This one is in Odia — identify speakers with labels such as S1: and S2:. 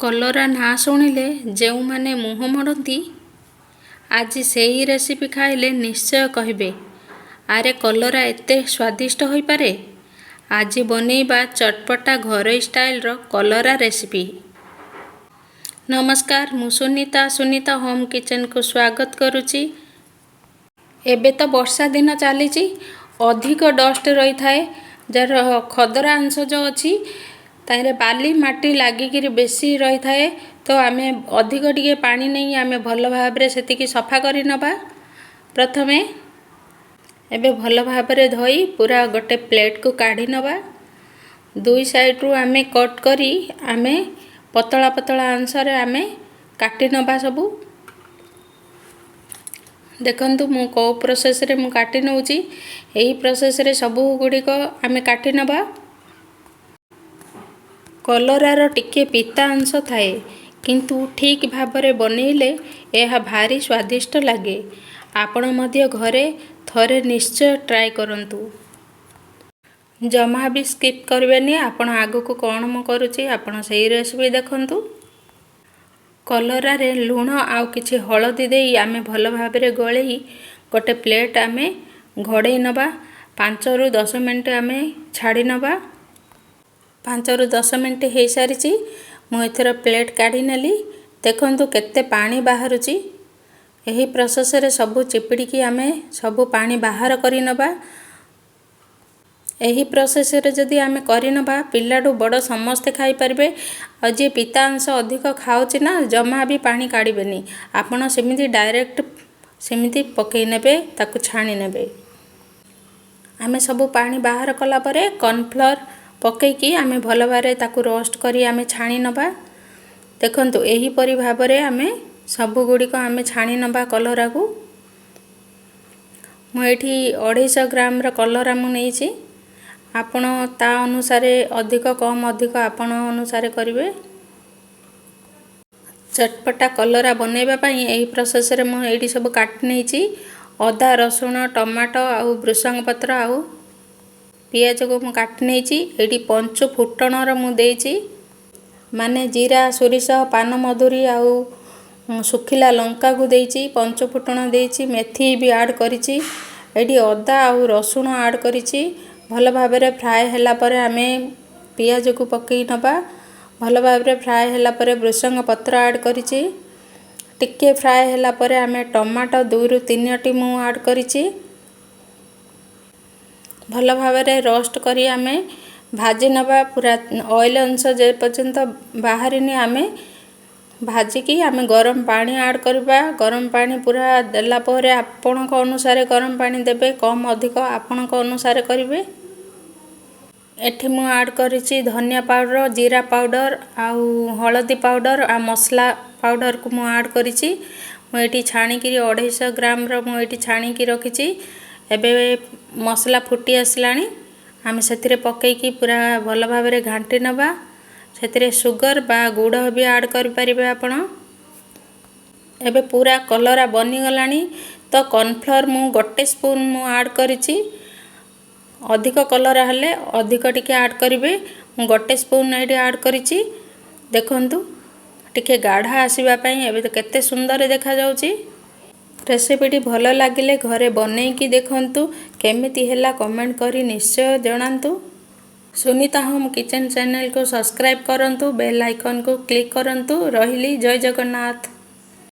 S1: କଲରା ନାଁ ଶୁଣିଲେ ଯେଉଁମାନେ ମୁହଁ ମୋଡ଼ନ୍ତି ଆଜି ସେହି ରେସିପି ଖାଇଲେ ନିଶ୍ଚୟ କହିବେ, ଆରେ କଲରା ଏତେ ସ୍ୱାଦିଷ୍ଟ ହୋଇପାରେ। ଆଜି ବନେଇବା ଚଟପଟା ଘରୋଇ ଷ୍ଟାଇଲର କଲରା ରେସିପି। ନମସ୍କାର, ମୁଁ ସୁନିତା ହୋମ୍ କିଚେନକୁ ସ୍ୱାଗତ କରୁଛି। ଏବେ ତ ବର୍ଷା ଦିନ ଚାଲିଛି, ଅଧିକ ଡଷ୍ଟ ରହିଥାଏ, ଯାହାର ଖଦରା ଅଂଶ ଯେଉଁ ଅଛି ତାହିଁରେ ବାଲି ମାଟି ଲାଗିକିରି ବେଶୀ ରହିଥାଏ। ତ ଆମେ ଅଧିକ ଟିକେ ପାଣି ନେଇ ଆମେ ଭଲ ଭାବରେ ସେତିକି ସଫା କରି ନେବା। ପ୍ରଥମେ ଏବେ ଭଲ ଭାବରେ ଧୋଇ ପୁରା ଗୋଟେ ପ୍ଲେଟକୁ କାଢ଼ି ନେବା। ଦୁଇ ସାଇଡ଼ରୁ ଆମେ କଟ୍ କରି ଆମେ ପତଳା ପତଳା ଅଂଶରେ ଆମେ କାଟି ନେବା ସବୁ। ଦେଖନ୍ତୁ ମୁଁ କେଉଁ ପ୍ରୋସେସରେ ମୁଁ କାଟି ନେଉଛି, ଏହି ପ୍ରୋସେସରେ ସବୁ ଗୁଡ଼ିକ ଆମେ କାଟି ନେବା। କଲରାର ଟିକେ ପିତା ଅଂଶ ଥାଏ, କିନ୍ତୁ ଠିକ୍ ଭାବରେ ବନେଇଲେ ଏହା ଭାରି ସ୍ୱାଦିଷ୍ଟ ଲାଗେ। ଆପଣ ମଧ୍ୟ ଘରେ ଥରେ ନିଶ୍ଚୟ ଟ୍ରାଏ କରନ୍ତୁ। ଜମା ବି ସ୍କିପ୍ କରିବେନି। ଆପଣ ଆଗକୁ କ'ଣ ମୁଁ କରୁଛି ଆପଣ ସେହି ରେସିପି ଦେଖନ୍ତୁ। କଲରାରେ ଲୁଣ ଆଉ କିଛି ହଳଦୀ ଦେଇ ଆମେ ଭଲ ଭାବରେ ଗୋଳେଇ ଗୋଟେ ପ୍ଲେଟ୍ ଆମେ ଘୋଡ଼େଇ ନେବା। 5ରୁ 10 ମିନିଟ୍ ଆମେ ଛାଡ଼ି ନେବା। 5ରୁ 10 ମିନିଟ୍ ହୋଇସାରିଛି। ମୁଁ ଏଥର ପ୍ଲେଟ୍ କାଢ଼ି ନେଲି। ଦେଖନ୍ତୁ କେତେ ପାଣି ବାହାରୁଛି। ଏହି ପ୍ରୋସେସରେ ସବୁ ଚିପିଡ଼ିକି ଆମେ ସବୁ ପାଣି ବାହାର କରିନେବା। ଏହି ପ୍ରୋସେସରେ ଯଦି ଆମେ କରିନେବା, ପିଲାଠୁ ବଡ଼ ସମସ୍ତେ ଖାଇପାରିବେ। ଆଉ ଯିଏ ପିତା ଅଂଶ ଅଧିକ ଖାଉଛି ନା, ଜମା ବି ପାଣି କାଢ଼ିବେନି। ଆପଣ ସେମିତି ଡାଇରେକ୍ଟ ସେମିତି ପକାଇ ନେବେ, ତାକୁ ଛାଣି ନେବେ। ଆମେ ସବୁ ପାଣି ବାହାର କଲା ପରେ କର୍ଣ୍ଣଫ୍ଲୋର ପକାଇକି ଆମେ ଭଲ ଭାବରେ ତାକୁ ରୋଷ୍ଟ କରି ଆମେ ଛାଣି ନେବା। ଦେଖନ୍ତୁ ଏହିପରି ଭାବରେ ଆମେ ସବୁଗୁଡ଼ିକ ଆମେ ଛାଣି ନେବା କଲରାକୁ। ମୁଁ ଏଇଠି 250 ଗ୍ରାମର କଲରା ମୁଁ ନେଇଛି। ଆପଣ ତା ଅନୁସାରେ ଅଧିକ କମ୍ ଅଧିକ ଆପଣ ଅନୁସାରେ କରିବେ। ଚଟପଟା କଲରା ବନେଇବା ପାଇଁ ଏହି ପ୍ରୋସେସରେ ମୁଁ ଏଇଠି ସବୁ କାଟି ନେଇଛି। ଅଦା, ରସୁଣ, ଟମାଟୋ ଆଉ ଭୃଷଙ୍ଗ ପତ୍ର ଆଉ ପିଆଜକୁ ମୁଁ କାଟି ନେଇଛି। ଏଇଠି 5 ଫୁଟଣର ମୁଁ ଦେଇଛି, ମାନେ ଜିରା, ସୋରିଷ, ପାନମଧୁରୀ ଆଉ ଶୁଖିଲା ଲଙ୍କାକୁ ଦେଇଛି। 5 ଫୁଟଣ ଦେଇଛି, ମେଥି ବି ଆଡ଼୍ କରିଛି। ଏଇଠି ଅଦା ଆଉ ରସୁଣ ଆଡ଼୍ କରିଛି। ଭଲ ଭାବରେ ଫ୍ରାଏ ହେଲା ପରେ ଆମେ ପିଆଜକୁ ପକାଇ ନେବା। ଭଲ ଭାବରେ ଫ୍ରାଏ ହେଲା ପରେ ଭୃଷଙ୍ଗ ପତ୍ର ଆଡ଼୍ କରିଛି। ଟିକେ ଫ୍ରାଏ ହେଲା ପରେ ଆମେ ଟମାଟୋ 2ରୁ 3ଟି ମୁଁ ଆଡ଼୍ କରିଛି। ଭଲ ଭାବରେ ରୋଷ୍ଟ କରି ଆମେ ଭାଜି ନେବା। ପୁରା ଅଏଲ୍ ଅଂଶ ଯେ ପର୍ଯ୍ୟନ୍ତ ବାହାରିନି ଆମେ ଭାଜିକି ଆମେ ଗରମ ପାଣି ଆଡ଼୍ କରିବା। ଗରମ ପାଣି ପୁରା ଦେଲା ପରେ ଆପଣଙ୍କ ଅନୁସାରେ ଗରମ ପାଣି ଦେବେ, କମ୍ ଅଧିକ ଆପଣଙ୍କ ଅନୁସାରେ କରିବେ। ଏଠି ମୁଁ ଆଡ଼୍ କରିଛି ଧନିଆ ପାଉଡ଼ର, ଜିରା ପାଉଡ଼ର ଆଉ ହଳଦୀ ପାଉଡ଼ର ଆଉ ମସଲା ପାଉଡ଼ରକୁ ମୁଁ ଆଡ଼୍ କରିଛି। ମୁଁ ଏଠି ଛାଣିକିରି 250 ଗ୍ରାମର ମୁଁ ଏଠି ଛାଣିକି ରଖିଛି। ଏବେ ମସଲା ଫୁଟି ଆସିଲାଣି, ଆମେ ସେଥିରେ ପକାଇକି ପୁରା ଭଲ ଭାବରେ ଘାଣ୍ଟି ନେବା। ସେଥିରେ ସୁଗର ବା ଗୁଡ଼ ବି ଆଡ଼୍ କରିପାରିବେ ଆପଣ। ଏବେ ପୁରା କଲରା ବନିଗଲାଣି। ତ କର୍ଣ୍ଣଫ୍ଲୋର ମୁଁ 1 ସ୍ପୁନ୍ ମୁଁ ଆଡ଼୍ କରିଛି। ଅଧିକ କଲରା ହେଲେ ଅଧିକ ଟିକେ ଆଡ଼୍ କରିବେ। ମୁଁ 1 ସ୍ପୁନ୍ ଏଇଠି ଆଡ଼୍ କରିଛି। ଦେଖନ୍ତୁ ଟିକେ ଗାଢ଼ା ଆସିବା ପାଇଁ ଏବେ ତ କେତେ ସୁନ୍ଦର ଦେଖାଯାଉଛି। ରେସିପିଟି ଭଲ ଲାଗିଲେ ଘରେ ବନେଇକି ଦେଖନ୍ତୁ। କେମିତି ହେଲା କମେଣ୍ଟ କରି ନିଶ୍ଚୟ ଜଣାନ୍ତୁ। ସୁନିତା ହୋମ୍ କିଚେନ୍ ଚ୍ୟାନେଲକୁ ସବସ୍କ୍ରାଇବ୍ କରନ୍ତୁ, ବେଲ୍ ଆଇକନ୍କୁ କ୍ଲିକ୍ କରନ୍ତୁ। ରହିଲି, ଜୟ ଜଗନ୍ନାଥ।